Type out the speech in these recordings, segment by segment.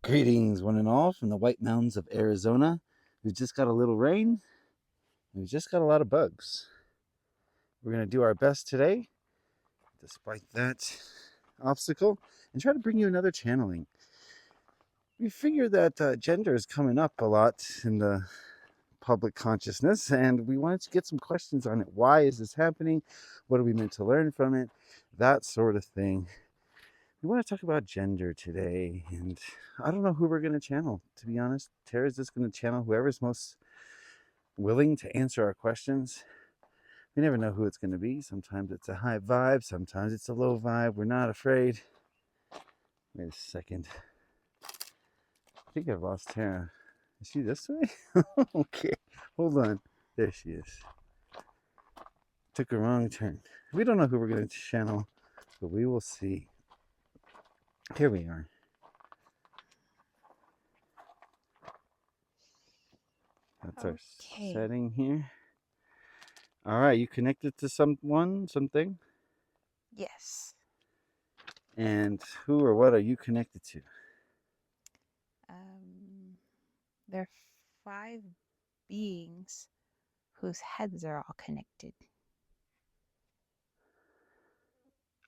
Greetings, one and all, from the White Mountains of Arizona. We've just got a little rain. We've just got a lot of bugs. We're going to do our best today, despite that obstacle, and try to bring you another channeling. We figure that gender is coming up a lot in the public consciousness, and we wanted to get some questions on it. Why is this happening? What are we meant to learn from it? That sort of thing. We want to talk about gender today, and I don't know who we're going to channel, to be honest. Tara's just going to channel whoever's most willing to answer our questions. We never know who it's going to be. Sometimes it's a high vibe, sometimes it's a low vibe. We're not afraid. Wait a second. I think I've lost Tara. Is she this way? Okay, hold on. There she is. Took a wrong turn. We don't know who we're going to channel, but we will see. Here we are. That's our setting here. All right, you connected to something? Yes. And who or what are you connected to? There are 5 beings whose heads are all connected.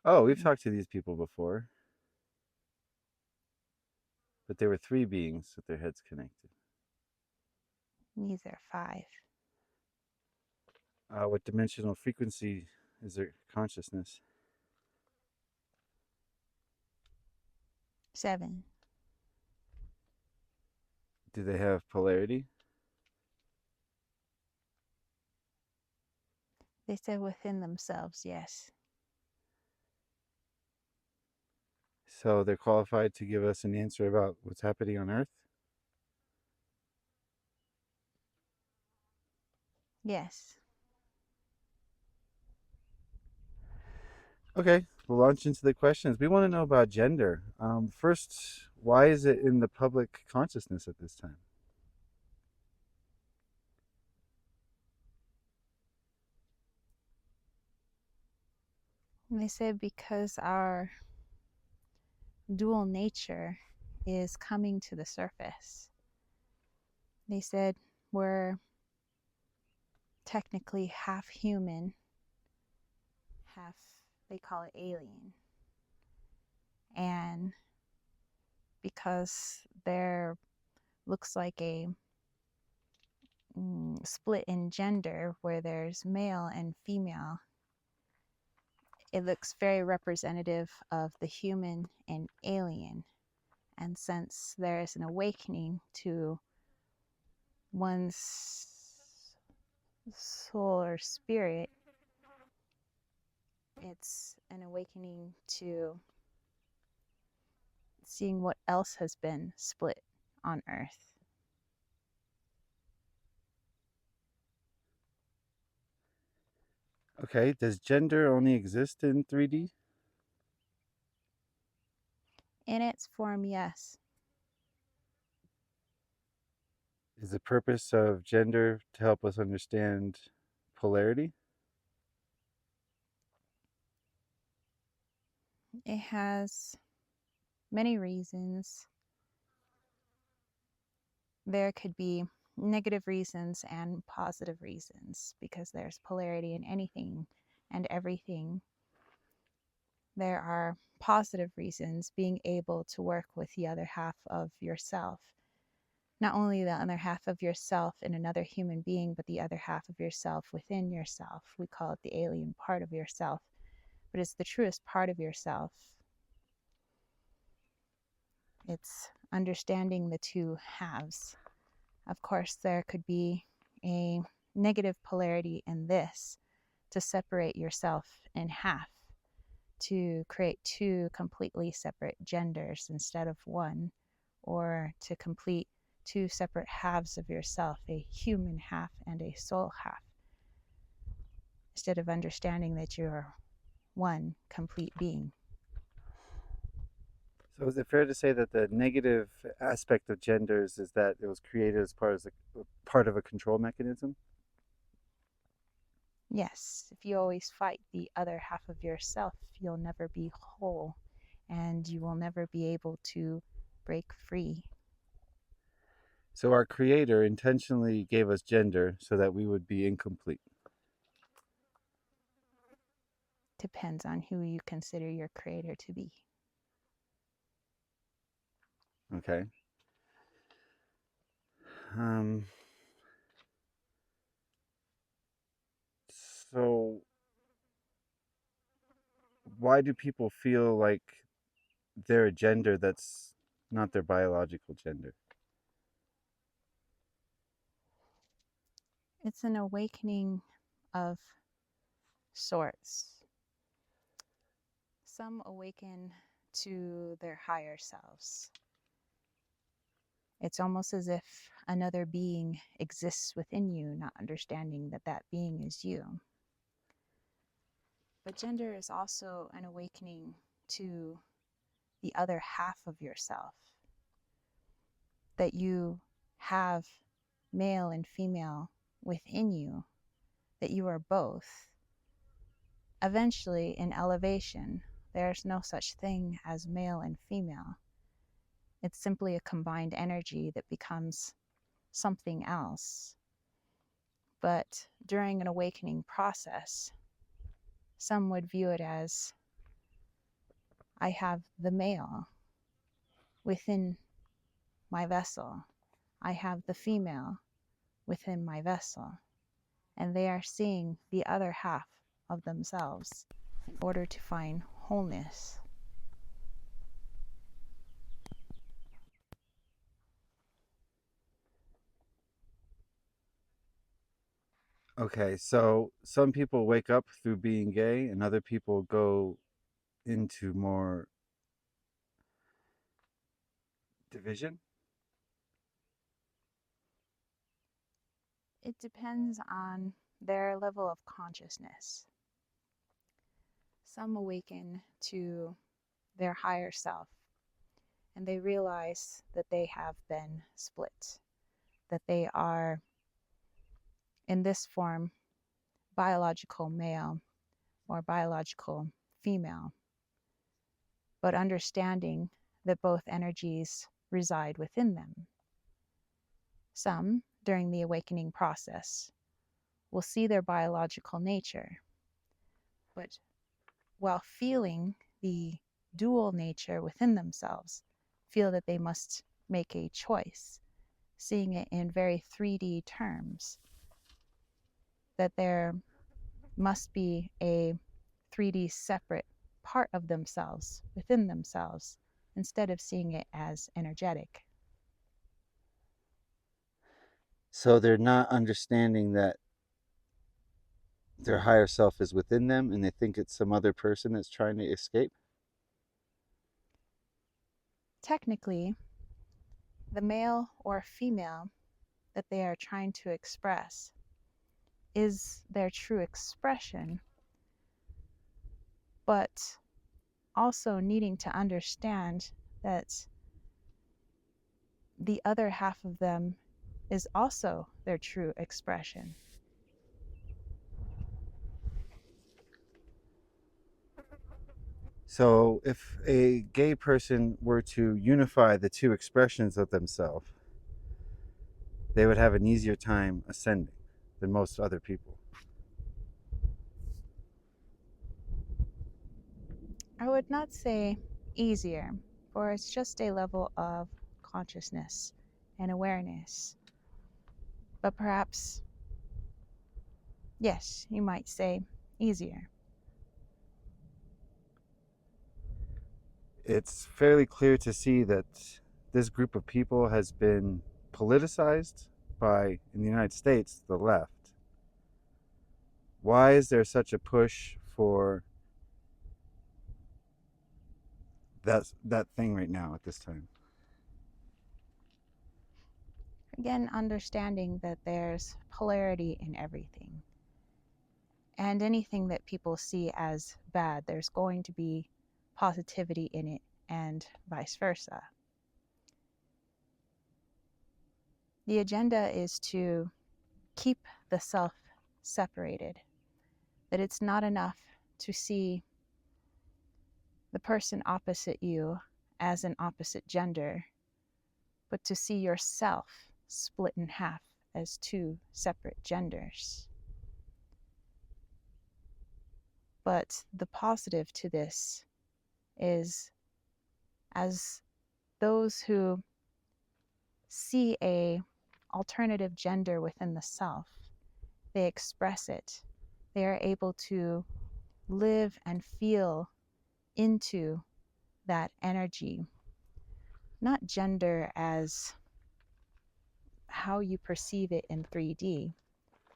Oh, we've talked to these people before. But there were 3 beings with their heads connected. These are 5. What dimensional frequency is their consciousness? 7. Do they have polarity? They said within themselves, yes. So they're qualified to give us an answer about what's happening on Earth? Yes. Okay, we'll launch into the questions. We want to know about gender. First, why is it in the public consciousness at this time? And they said because our dual nature is coming to the surface. They said we're technically half human, half, they call it alien. And because there looks like a split in gender where there's male and female, it looks very representative of the human and alien. And since there is an awakening to one's soul or spirit, it's an awakening to seeing what else has been split on Earth. Okay, does gender only exist in 3D? In its form, yes. Is the purpose of gender to help us understand polarity? It has many reasons. There could be negative reasons and positive reasons because there's polarity in anything and everything. There are positive reasons, being able to work with the other half of yourself. Not only the other half of yourself in another human being, but the other half of yourself within yourself. We call it the alien part of yourself, but it's the truest part of yourself. It's understanding the 2 halves. Of course, there could be a negative polarity in this to separate yourself in half, to create 2 completely separate genders instead of 1, or to complete 2 separate halves of yourself, a human half and a soul half, instead of understanding that you're one complete being. So is it fair to say that the negative aspect of genders is that it was created as part of a control mechanism? Yes, if you always fight the other half of yourself, you'll never be whole, and you will never be able to break free. So our Creator intentionally gave us gender so that we would be incomplete. Depends on who you consider your creator to be. Okay. Um, so why do people feel like they're a gender that's not their biological gender? It's an awakening of sorts. Some awaken to their higher selves. It's almost as if another being exists within you, not understanding that that being is you. But gender is also an awakening to the other half of yourself, that you have male and female within you, that you are both. Eventually, in elevation, there's no such thing as male and female. It's simply a combined energy that becomes something else. But during an awakening process, some would view it as I have the male within my vessel, I have the female within my vessel, and they are seeing the other half of themselves in order to find wholeness. Okay, so some people wake up through being gay, and other people go into more division. It depends on their level of consciousness. Some awaken to their higher self and they realize that they have been split, that they are in this form biological male or biological female, but understanding that both energies reside within them. Some, during the awakening process, will see their biological nature, but while feeling the dual nature within themselves, feel that they must make a choice, seeing it in very 3D terms, that there must be a 3D separate part of themselves within themselves instead of seeing it as energetic. So they're not understanding that their higher self is within them and they think it's some other person that's trying to escape. Technically, the male or female that they are trying to express is their true expression, but also needing to understand that the other half of them is also their true expression. So if a gay person were to unify the two expressions of themselves, they would have an easier time ascending than most other people. I would not say easier, for it's just a level of consciousness and awareness. But perhaps, yes, you might say easier. It's fairly clear to see that this group of people has been politicized by, in the United States, the left. Why is there such a push for that thing right now at this time? Again, understanding that there's polarity in everything. And anything that people see as bad, there's going to be positivity in it, and vice versa. The agenda is to keep the self separated, that it's not enough to see the person opposite you as an opposite gender, but to see yourself split in half as two separate genders. But the positive to this is, as those who see a alternative gender within the self, they express it. They are able to live and feel into that energy, not gender as how you perceive it in 3D,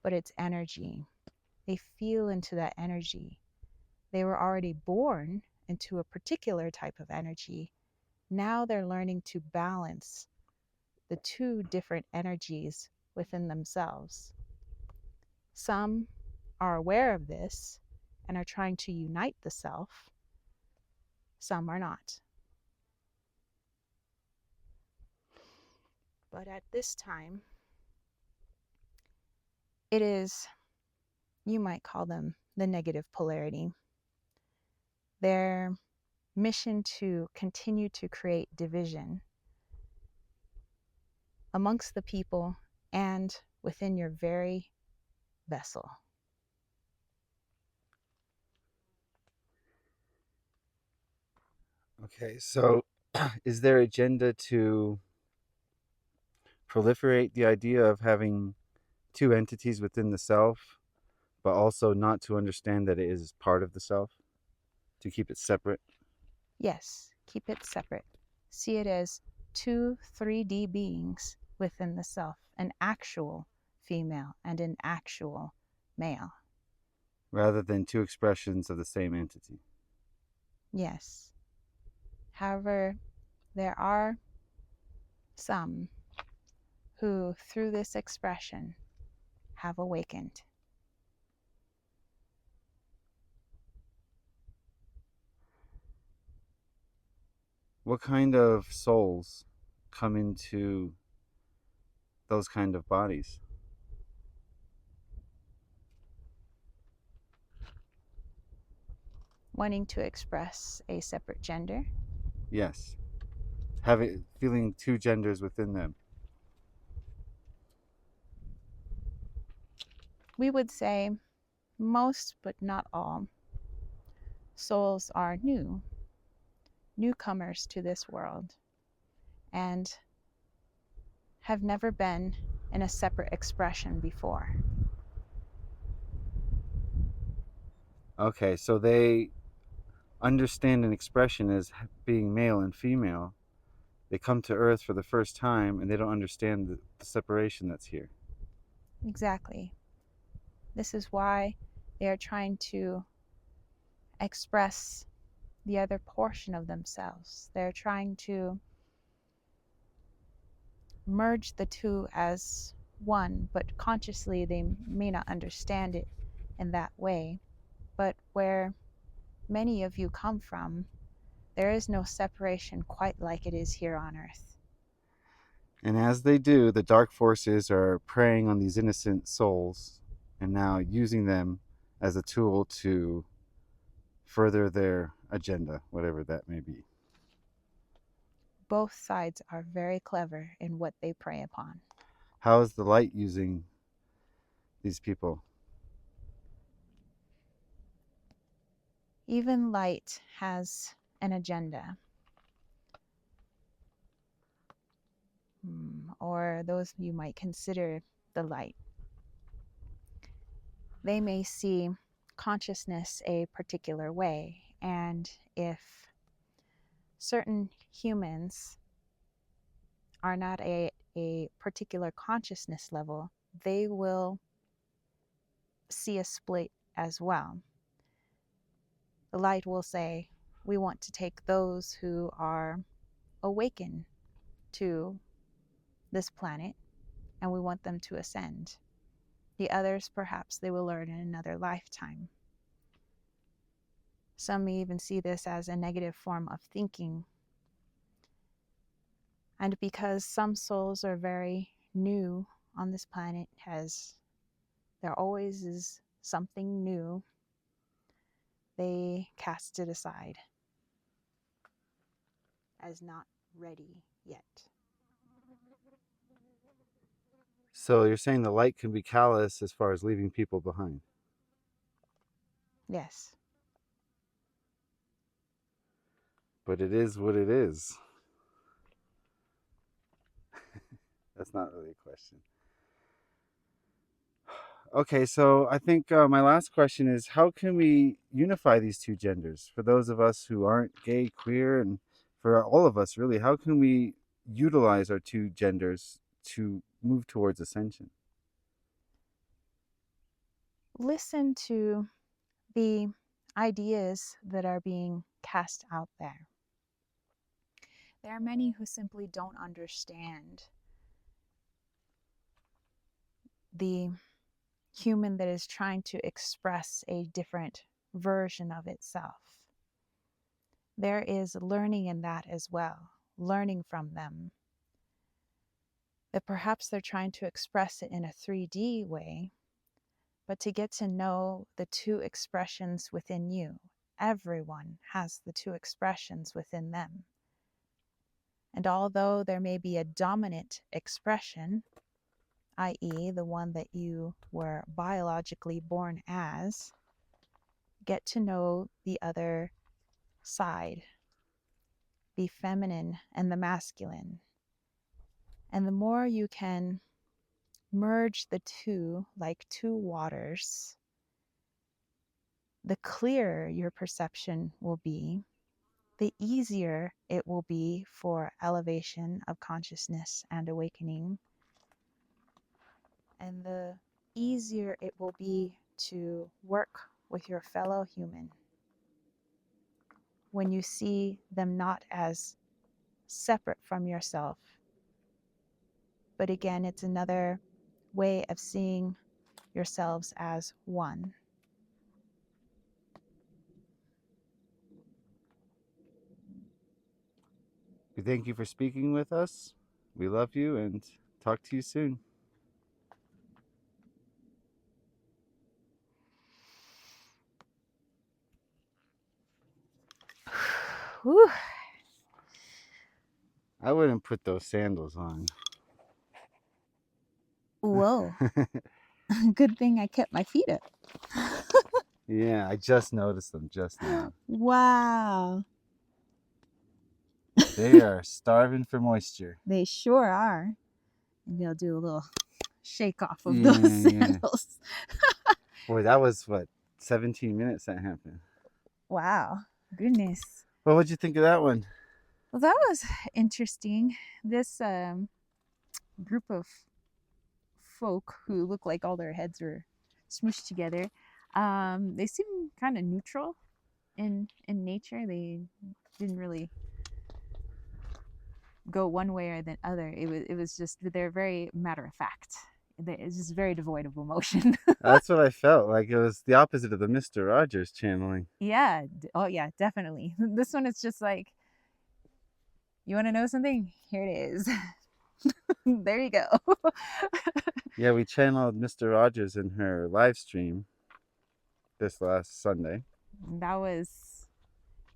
but it's energy. They feel into that energy. They were already born into a particular type of energy. Now they're learning to balance the two different energies within themselves. Some are aware of this and are trying to unite the self. Some are not. But at this time, it is, you might call them the negative polarity. Their mission to continue to create division amongst the people and within your very vessel. Okay, so is their agenda to proliferate the idea of having two entities within the self, but also not to understand that it is part of the self, to keep it separate? Yes, keep it separate. See it as two 3D beings within the self, an actual female and an actual male. Rather than two expressions of the same entity. Yes. However, there are some who, through this expression, have awakened. What kind of souls come into those kind of bodies? Wanting to express a separate gender. Yes. Having feeling two genders within them. We would say most, but not all, souls are newcomers to this world, and have never been in a separate expression before. Okay, so they understand an expression as being male and female. They come to Earth for the first time and they don't understand the separation that's here. Exactly. This is why they are trying to express the other portion of themselves. They're trying to merge the two as one, but consciously they may not understand it in that way. But where many of you come from, there is no separation quite like it is here on Earth. And as they do, the dark forces are preying on these innocent souls and now using them as a tool to further their agenda, whatever that may be. Both sides are very clever in what they prey upon. How is the light using these people? Even light has an agenda, or those you might consider the light. They may see consciousness a particular way, and if certain humans are not a particular consciousness level, they will see a split as well. The light will say, we want to take those who are awakened to this planet and we want them to ascend. The others, perhaps they will learn in another lifetime. Some may even see this as a negative form of thinking. And because some souls are very new on this planet, as there always is something new, they cast it aside as not ready yet. So you're saying the light can be callous as far as leaving people behind. Yes. But it is what it is. That's not really a question. Okay, so I think my last question is, how can we unify these two genders? For those of us who aren't gay, queer, and for all of us, really, how can we utilize our two genders to move towards ascension? Listen to the ideas that are being cast out there. There are many who simply don't understand the human that is trying to express a different version of itself. There is learning in that as well, learning from them. That perhaps they're trying to express it in a 3D way, but to get to know the two expressions within you. Everyone has the two expressions within them. And although there may be a dominant expression, i.e., the one that you were biologically born as, get to know the other side, the feminine and the masculine. And the more you can merge the two like two waters, the clearer your perception will be, the easier it will be for elevation of consciousness and awakening, and the easier it will be to work with your fellow human when you see them not as separate from yourself. But again, it's another way of seeing yourselves as one. We thank you for speaking with us. We love you and talk to you soon. Whew. I wouldn't put those sandals on. Whoa. Good thing I kept my feet up. Yeah, I just noticed them just now. Wow. They are starving for moisture. They sure are. Maybe I'll do a little shake off of Yeah, those yeah. sandals. Boy, that was what, 17 minutes that happened. Wow. Goodness. Well, what'd you think of that one? Well, that was interesting. This group of folk who look like all their heads were smushed together, they seem kind of neutral in nature. They didn't really go one way or the other. It was just they're very matter of fact. It's just very devoid of emotion. That's what I felt like. It was the opposite of the Mr. Rogers channeling. Yeah. Oh yeah, definitely. This one, it's just like, you want to know something? Here it is. There you go. Yeah, we channeled Mr. Rogers in her live stream this last Sunday. That was,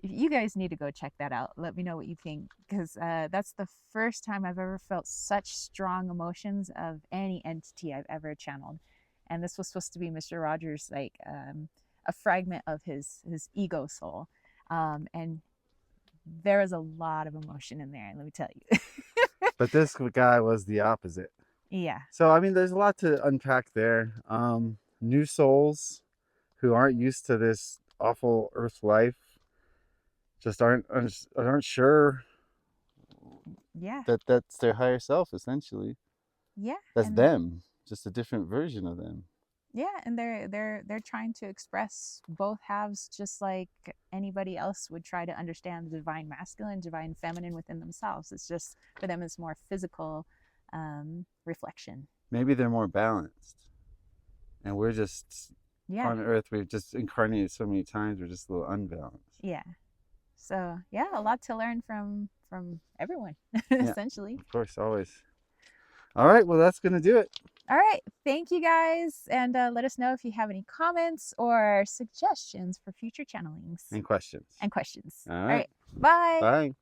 you guys need to go check that out. Let me know what you think, because that's the first time I've ever felt such strong emotions of any entity I've ever channeled. And this was supposed to be Mr. Rogers, like a fragment of his ego soul. And there was a lot of emotion in there, let me tell you. But this guy was the opposite. Yeah. So, I mean, there's a lot to unpack there. New souls who aren't used to this awful earth life just aren't sure Yeah. that that's their higher self, essentially. Yeah. That's And them, just a different version of them. yeah, and they're trying to express both halves, just like anybody else would try to understand the divine masculine, divine feminine within themselves. It's just, for them, it's more physical reflection. Maybe they're more balanced, and we're just Yeah. on Earth. We've just incarnated so many times. We're just a little unbalanced. Yeah. So yeah, a lot to learn from everyone, Yeah, essentially. of course, always. All right, well, that's gonna do it. All right, thank you guys, and let us know if you have any comments or suggestions for future channelings And questions. and questions. All All right. right, bye. Bye.